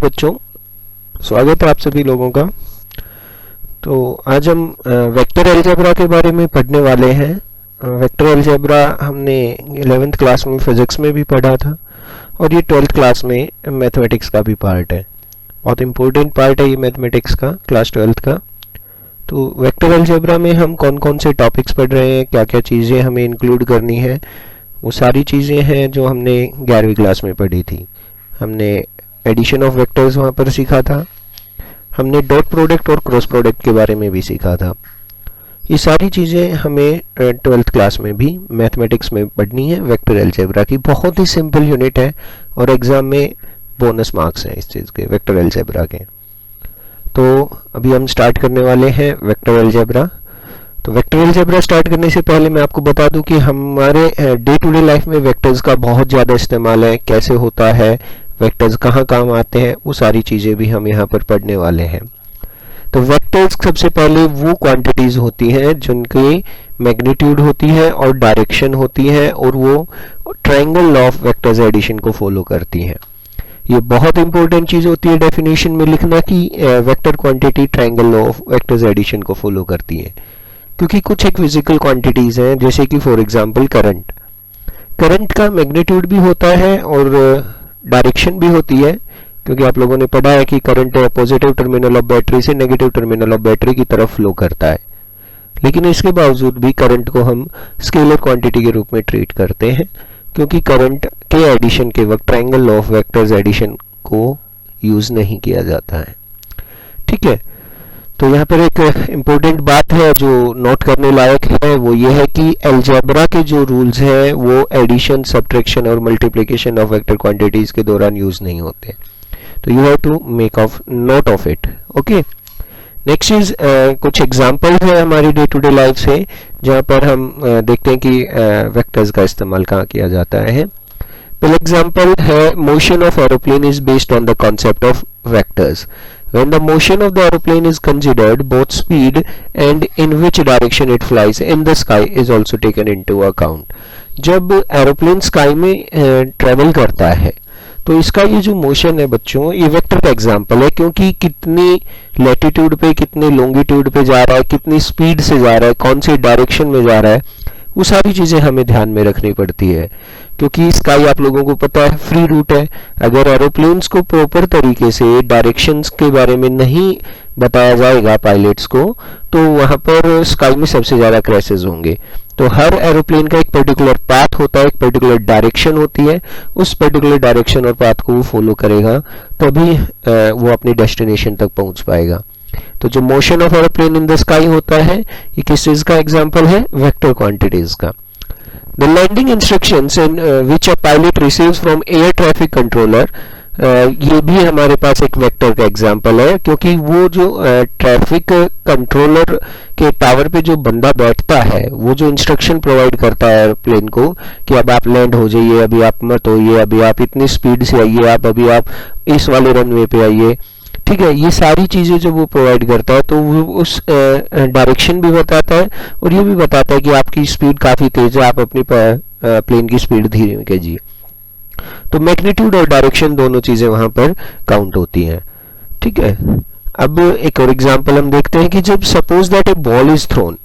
बच्चों, स्वागत है आप सभी लोगों का। तो आज हम वेक्टर अलजेब्रा के बारे में पढ़ने वाले हैं। वेक्टर अलजेब्रा हमने 11th क्लास में फिजिक्स में भी पढ़ा था और ये 12th क्लास में मैथमेटिक्स का भी पार्ट है। बहुत इम्पोर्टेंट पार्ट है ये मैथमेटिक्स का, क्लास 12th का। तो वेक्टर अलजेब्रा में हम कौन कौन से टॉपिक्स पढ़ रहे हैं, क्या क्या चीज़ें हमें इंक्लूड करनी है, वो सारी चीज़ें हैं जो हमने 11वीं क्लास में पढ़ी थी। हमने एडिशन ऑफ वेक्टर्स वहाँ पर सीखा था, हमने डॉट प्रोडक्ट और क्रॉस प्रोडक्ट के बारे में भी सीखा था। ये सारी चीज़ें हमें 12th क्लास में भी मैथमेटिक्स में पढ़नी है। वेक्टर अलजेब्रा की बहुत ही सिंपल यूनिट है और एग्ज़ाम में बोनस मार्क्स हैं इस चीज़ के, वेक्टर अलजेब्रा के। तो अभी हम स्टार्ट करने वाले हैं वेक्टर अलजेब्रा। तो वेक्टर अलजेब्रा स्टार्ट करने से पहले मैं आपको बता दूं कि हमारे डे टू डे लाइफ में वेक्टर्स का बहुत ज़्यादा इस्तेमाल है, कैसे होता है, वेक्टर्स कहाँ काम आते हैं, वो सारी चीज़ें भी हम यहाँ पर पढ़ने वाले हैं। तो वेक्टर्स सबसे पहले वो क्वांटिटीज़ होती हैं जिनकी मैग्नीट्यूड होती है और डायरेक्शन होती है और वो triangle law of vectors addition को फॉलो करती हैं। ये बहुत इंपॉर्टेंट चीज़ होती है डेफिनेशन में लिखना कि vector quantity triangle law of vectors addition को फॉलो करती है, क्योंकि कुछ एक फिजिकल क्वांटिटीज़ हैं जैसे कि फॉर एग्जांपल करंट का मैग्नीट्यूड भी होता है और डायरेक्शन भी होती है, क्योंकि आप लोगों ने पढ़ा है कि current positive terminal of battery से नेगेटिव टर्मिनल ऑफ बैटरी की तरफ फ्लो करता है। लेकिन इसके बावजूद भी करंट को हम स्केलर क्वांटिटी के रूप में ट्रीट करते हैं, क्योंकि करंट के एडिशन के वक्त triangle law of vectors addition को यूज़ नहीं किया जाता है। ठीक है, तो यहाँ पर एक इम्पोर्टेंट बात है जो नोट करने लायक है, वो ये है कि अलजेब्रा के जो रूल्स हैं वो एडिशन, सब्ट्रैक्शन और मल्टीप्लिकेशन ऑफ वेक्टर क्वांटिटीज के दौरान यूज नहीं होते। तो you have to make of note of it. Okay, next is कुछ एग्जांपल्स है हमारी डे टू डे लाइफ से जहाँ पर हम देखते हैं कि वेक्टर्स का इस्तेमाल कहाँ किया जाता है। पहला एग्जांपल है, motion of aeroplane is based on the concept of vectors. When the motion of the aeroplane is considered, both speed and in which direction it flies in the sky is also taken into account. जब aeroplane sky में travel करता है तो इसका ये जो motion है बच्चों, ये वेक्टर का एग्जांपल है, क्योंकि कितनी लैटिट्यूड पे, कितने लॉन्गिट्यूड पे जा रहा है, कितनी स्पीड से जा रहा है, कौन सी डायरेक्शन में जा रहा है, वो सारी चीज़ें हमें ध्यान में रखनी पड़ती है, क्योंकि स्काई आप लोगों को पता है फ्री रूट है। अगर एरोप्लेन्स को प्रॉपर तरीके से डायरेक्शंस के बारे में नहीं बताया जाएगा पायलट्स को, तो वहाँ पर स्काई में सबसे ज़्यादा क्रैशेस होंगे। तो हर एरोप्लेन का एक पर्टिकुलर पाथ होता है, एक पर्टिकुलर डायरेक्शन होती है, उस पर्टिकुलर डायरेक्शन और पाथ को वो फॉलो करेगा, तभी वो अपनी डेस्टिनेशन तक पहुँच पाएगा। तो जो motion of aeroplane in the sky होता है, ये किस चीज का एग्जांपल है? वेक्टर क्वांटिटीज का। The landing instructions in which a pilot receives from air traffic controller, ये भी हमारे पास एक वेक्टर का एग्जांपल है, क्योंकि वो जो ट्रैफिक कंट्रोलर के टावर पे जो बंदा बैठता है, वो जो इंस्ट्रक्शन प्रोवाइड करता है एयरप्लेन को कि अब आप लैंड हो जाइए, अभी आप मत होइए, अभी आप इतनी स्पीड से आइए, अभी आप इस वाले रनवे पे आइए। ठीक है, ये सारी चीज़ें जब वो प्रोवाइड करता है तो वो उस डायरेक्शन भी बताता है और ये भी बताता है कि आपकी स्पीड काफ़ी तेज़ है, आप अपनी प्लेन की स्पीड धीरे कीजिए। तो मैग्नीट्यूड और डायरेक्शन दोनों चीज़ें वहाँ पर काउंट होती हैं। ठीक है, अब एक और एग्जांपल हम देखते हैं कि जब suppose that A ball is throne,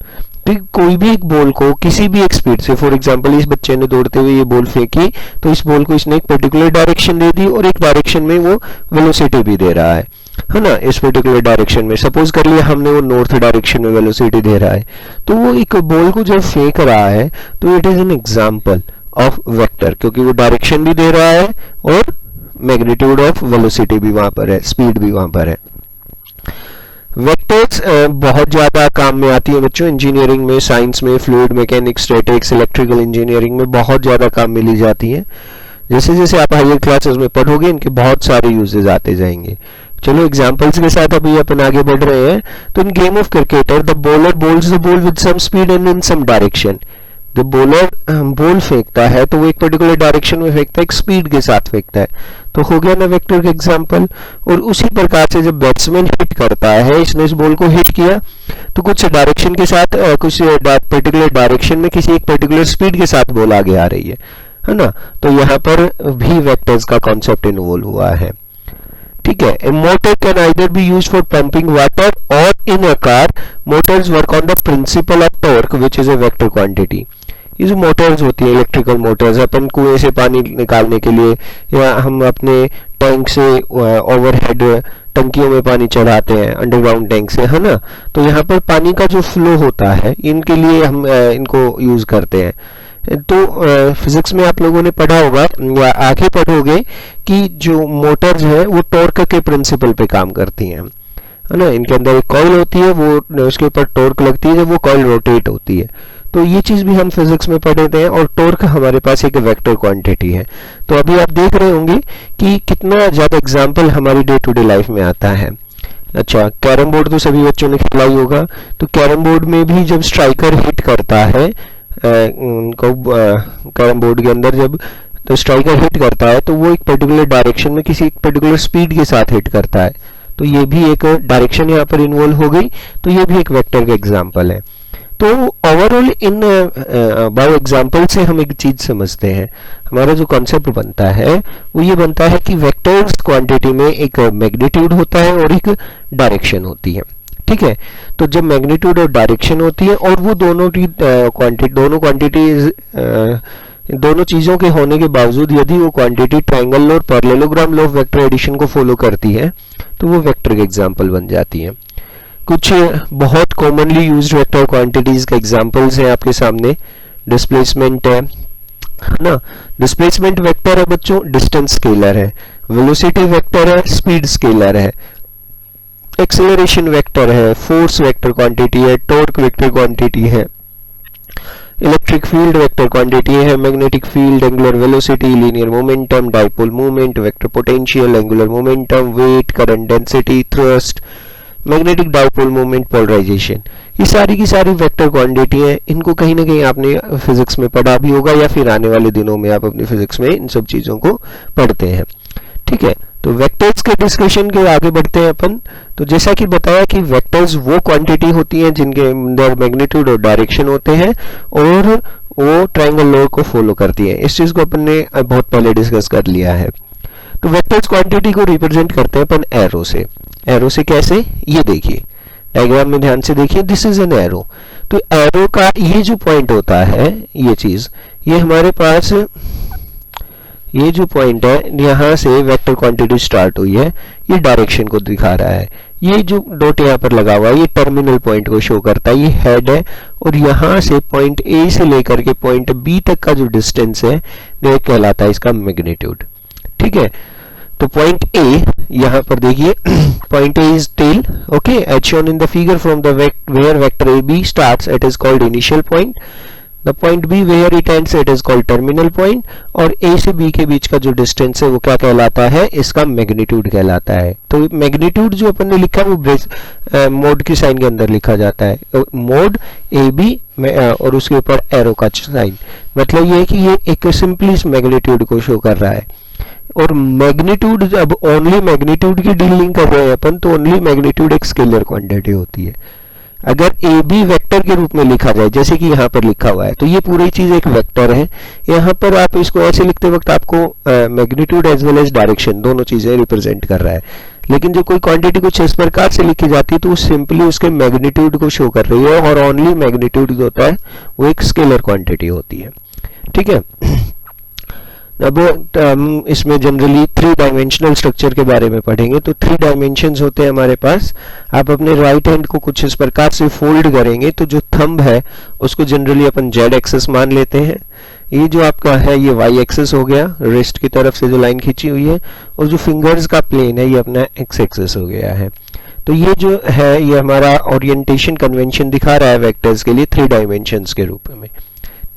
कोई भी एक बॉल को किसी भी एक स्पीड से, फॉर एग्जांपल इस बच्चे ने दौड़ते हुए ये बॉल फेंकी, तो इस बॉल को इसने एक पर्टिकुलर डायरेक्शन दे दी और एक डायरेक्शन में वो वेलोसिटी भी दे रहा है ना। इस पर्टिकुलर डायरेक्शन में सपोज कर लिया हमने, वो नॉर्थ डायरेक्शन में वेलोसिटी दे रहा है, तो वो एक बॉल को जब फेंक रहा है तो it is an example of vector, क्योंकि वो डायरेक्शन भी दे रहा है और मैग्नीट्यूड ऑफ वेलोसिटी भी वहां पर है, स्पीड भी वहां पर है। वेक्टर्स बहुत ज़्यादा काम में आती है बच्चों, इंजीनियरिंग में, साइंस में, fluid mechanics, statics, electrical engineering में बहुत ज़्यादा काम में ली जाती है। जैसे जैसे आप हायर क्लासेस में पढ़ोगे इनके बहुत सारे यूजेस आते जाएंगे। चलो एग्जांपल्स के साथ अभी अपन आगे बढ़ रहे हैं। तो in game of cricketer the bowler bowls the ball with some speed and in some direction. जब बॉलर बॉल फेंकता है तो वो एक पर्टिकुलर डायरेक्शन में फेंकता है, एक स्पीड के साथ फेंकता है, तो हो गया ना वेक्टर का एग्जांपल। और उसी प्रकार से जब बैट्समैन हिट करता है, इसने इस बॉल को हिट किया तो कुछ डायरेक्शन के साथ, कुछ पर्टिकुलर डायरेक्शन में किसी एक पर्टिकुलर स्पीड के साथ बॉल आगे आ रही है ना। तो यहाँ पर भी वेक्टर्स का कॉन्सेप्ट इन्वॉल्व हुआ है। ठीक है। A motor can either be use for pumping water और in a car motors work on the principle of torque which is a vector quantity. ये जो मोटर्स होती है, इलेक्ट्रिकल मोटर्स, अपन कुएं से पानी निकालने के लिए या हम अपने टैंक से ओवरहेड टंकियों में पानी चढ़ाते हैं, अंडरग्राउंड टैंक से, है ना। तो यहाँ पर पानी का जो फ्लो होता है, इनके लिए हम इनको यूज करते हैं। तो फिजिक्स में आप लोगों ने पढ़ा होगा या आगे पढ़ोगे कि जो मोटर्स हैं वो टॉर्क के प्रिंसिपल पे काम करती हैं, है ना। इनके अंदर एक कॉइल होती है, वो उसके ऊपर टॉर्क लगती है जब वो कॉइल रोटेट होती है। तो ये चीज भी हम फिजिक्स में पढ़ते हैं और टॉर्क हमारे पास एक वेक्टर क्वांटिटी है। तो अभी आप देख रहे होंगे कि कितना ज्यादा एग्जाम्पल हमारी डे टू डे लाइफ में आता है। अच्छा, कैरम बोर्ड तो सभी बच्चों ने खेला ही होगा। तो कैरम बोर्ड में भी जब स्ट्राइकर हिट करता है उनको कैरम बोर्ड के अंदर जब तो स्ट्राइकर हिट करता है तो वो एक पर्टिकुलर डायरेक्शन में किसी एक पर्टिकुलर स्पीड के साथ हिट करता है। तो ये भी एक डायरेक्शन यहाँ पर इन्वॉल्व हो गई, तो ये भी एक वेक्टर का एग्जाम्पल है। तो ओवरऑल इन बाय एग्जाम्पल से हम एक चीज समझते हैं, हमारा जो कॉन्सेप्ट बनता है वो ये बनता है कि वेक्टर्स क्वांटिटी में एक मैग्नीट्यूड होता है और एक डायरेक्शन होती है। ठीक है, तो जब मैग्नीट्यूड और डायरेक्शन होती है और वो दोनों की क्वांटिटीज दोनों चीजों के होने के बावजूद यदि वो क्वांटिटी ट्रायंगल और parallelogram law of vector addition को फॉलो करती है तो वो वेक्टर के एग्जाम्पल बन जाती है। कुछ बहुत कॉमनली यूज्ड वेक्टर क्वांटिटीज के एग्जांपल्स हैं आपके सामने। डिस्प्लेसमेंट है ना, डिस्प्लेसमेंट वेक्टर है बच्चों, डिस्टेंस स्केलर है। वेलोसिटी वेक्टर है, स्पीड स्केलर है। एक्सेलरेशन वेक्टर है, फोर्स वेक्टर क्वांटिटी है, टॉर्क वेक्टर क्वांटिटी है। इलेक्ट्रिक फील्ड वेक्टर क्वांटिटी है, magnetic field, angular velocity, linear momentum, dipole movement, vector potential, angular momentum, weight, current density, thrust, magnetic dipole movement, polarisation. ये सारी की सारी vector quantity है। इनको कहीं ना कहीं आपने फिजिक्स में पढ़ा भी होगा या फिर आने वाले दिनों में आप अपनी फिजिक्स में इन सब चीजों को पढ़ते हैं। ठीक है, तो वेक्टर्स के डिस्कशन के आगे बढ़ते हैं अपन। तो जैसा कि बताया कि वेक्टर्स वो क्वांटिटी होती हैं जिनके अंदर मैग्नीट्यूड और डायरेक्शन होते हैं और वो ट्रायंगल लॉ को फॉलो करती है। इस चीज को अपन ने बहुत पहले डिस्कस कर लिया है। तो वेक्टर्स क्वांटिटी को रिप्रेजेंट करते हैं अपन एरो से। एरो से कैसे, ये देखिए डायग्राम में ध्यान से देखिए, दिस इज एन एरो। तो एरो का ये जो पॉइंट होता है, ये चीज, ये हमारे पास ये जो पॉइंट है यहाँ से वेक्टर क्वांटिटी स्टार्ट हुई है, ये डायरेक्शन को दिखा रहा है। ये जो डॉट यहाँ पर लगा हुआ है ये टर्मिनल पॉइंट को शो करता है, ये हेड है। और यहाँ से पॉइंट ए से लेकर के पॉइंट बी तक का जो डिस्टेंस है वो कहलाता है इसका मैग्नीट्यूड। ठीक है, तो पॉइंट ए यहाँ पर देखिए, point A is tail, okay, as shown in the figure from the where vector A B starts it is called initial point. The point B where it ends it is called terminal point. और A से B के बीच का जो distance है वो क्या कहलाता है, इसका मैग्नीट्यूड कहलाता है। तो मैग्नीट्यूड जो अपन ने लिखा है वो मोड की साइन के अंदर लिखा जाता है, मोड ए बी और उसके ऊपर एरो का साइन। मतलब ये है कि ये एक सिंपली इस मैग्नीट्यूड को शो कर रहा है। और मैग्नीट्यूड, जब ओनली मैग्नीट्यूड की डीलिंग कर रहे हैं अपन, तो ओनली मैग्नीट्यूड एक स्केलर क्वांटिटी होती है। अगर ए बी वेक्टर के रूप में लिखा जाए जैसे कि यहाँ पर लिखा हुआ है तो ये पूरी चीज एक वेक्टर है। यहाँ पर आप इसको ऐसे लिखते वक्त आपको magnitude as well as direction दोनों चीजें रिप्रेजेंट कर रहा है। लेकिन जो कोई क्वांटिटी कुछ इस प्रकार से लिखी जाती है तो वो सिंपली उसके मैग्नीट्यूड को शो कर रही है और ओनली मैग्नीट्यूड जो होता है वो एक स्केलर क्वांटिटी होती है। ठीक है, अब इसमें जनरली 3 डायमेंशनल स्ट्रक्चर के बारे में पढ़ेंगे। तो 3 डायमेंशंस होते हैं हमारे पास। आप अपने राइट हैंड को कुछ इस प्रकार से फोल्ड करेंगे तो जो थंब है उसको जनरली अपन जेड एक्सेस मान लेते हैं। ये जो आपका है ये वाई एक्सेस हो गया, रिस्ट की तरफ से जो लाइन खींची हुई है, और जो फिंगर्स का प्लेन है ये अपना एक्स एक्सेस हो गया है। तो ये जो है ये हमारा ओरिएंटेशन कन्वेंशन दिखा रहा है वेक्टर्स के लिए 3 डायमेंशंस के रूप में।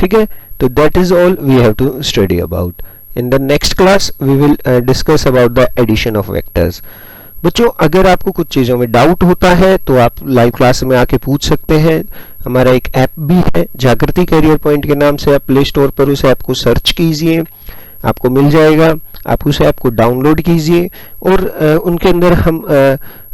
ठीक है, तो that is all we have to study about. In the next class we will discuss about the addition of vectors. बच्चों, अगर आपको कुछ चीज़ों में डाउट होता है तो आप लाइव क्लास में आके पूछ सकते हैं। हमारा एक ऐप भी है जागृति करियर पॉइंट के नाम से, आप प्ले स्टोर पर उस ऐप को सर्च कीजिए, आपको मिल जाएगा। आप उस ऐप को डाउनलोड कीजिए और उनके अंदर हम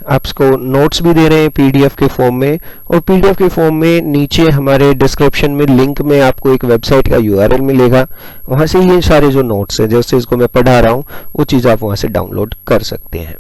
आपको नोट्स भी दे रहे हैं पीडीएफ के फॉर्म में। और पीडीएफ के फॉर्म में नीचे हमारे डिस्क्रिप्शन में लिंक में आपको एक वेबसाइट का यूआरएल मिलेगा, वहाँ से ये सारे जो नोट्स हैं जैसे इसको मैं पढ़ा रहा हूँ वो चीज़ आप वहाँ से डाउनलोड कर सकते हैं।